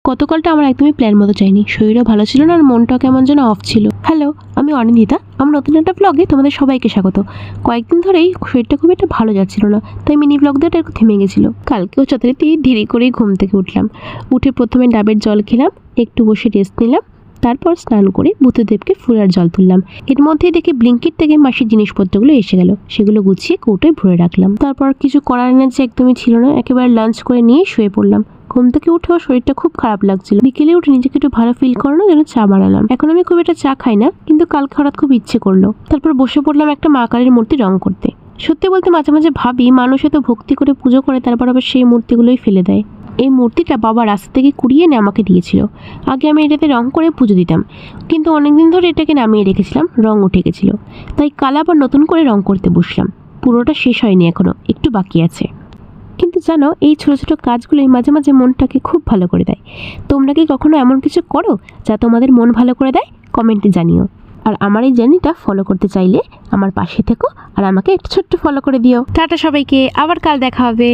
গতকালটা আমার একদমই প্ল্যান মতো যায়নি, শরীরও ভালো ছিল না আর মনটাও কেমন যেন অফ ছিল। হ্যালো, আমি অনিন্দিতা। আমার নতুন একটা ব্লগে তোমাদের সবাইকে স্বাগত। কয়েকদিন ধরেই শরীরটা খুব একটা ভালো যাচ্ছিল না, তাই মিনি ব্লগ দেওয়াটা একটু থেমে গেছিলো। কালকেও যথারীতি ধীরে করেই ঘুম থেকে উঠলাম। উঠে প্রথমে ডাবের জল খেলাম, একটু বসে রেস্ট নিলাম, তারপর স্নান করে বুদ্ধদেবকে ফুলের জল তুললাম। এর মধ্যেই দেখি ব্লিঙ্কিট থেকে মাসির জিনিসপত্রগুলো এসে গেল, সেগুলো গুছিয়ে কৌটোয় ভরে রাখলাম। তারপর কিছু করার এনার্জি একদমই ছিল না, একেবারে লাঞ্চ করে নিয়ে শুয়ে পড়লাম। ঘুম থেকে উঠেও শরীরটা খুব খারাপ লাগছিল। বিকেলে উঠে নিজেকে একটু ভালো ফিল করানোর জন্য চা বানালাম। এখন আমি খুব একটা চা খাই না, কিন্তু কালকে হঠাৎ খুব ইচ্ছে করলো। তারপর বসে পড়লাম একটা মা কালীর মূর্তি রং করতে। সত্যি বলতে মাঝে মাঝে ভাবি, মানুষ এত ভক্তি করে পুজো করে, তারপর আবার সেই মূর্তিগুলোই ফেলে দেয়। এই মূর্তিটা বাবা রাস্তা থেকে কুড়িয়ে এনে আমাকে দিয়েছিল। আগে আমি এটাতে রং করে পুজো দিতাম, কিন্তু অনেকদিন ধরে এটাকে নামিয়ে রেখেছিলাম, রং উঠে গেছিল। তাই কাল আবার নতুন করে রং করতে বসলাম। পুরোটা শেষ হয়নি, এখনো একটু বাকি আছে। কিন্তু জানো, এই ছোটো ছোটো কাজগুলোই মাঝে মাঝে মনটাকে খুব ভালো করে দেয়। তোমরা কি কখনো এমন কিছু করো যা তোমাদের মন ভালো করে দেয়? কমেন্টে জানিও। আর আমার এই জার্নিটা ফলো করতে চাইলে আমার পাশে থেকো আর আমাকে একটু ছোট্ট ফলো করে দিও। টাটা সবাইকে, আবার কাল দেখা হবে।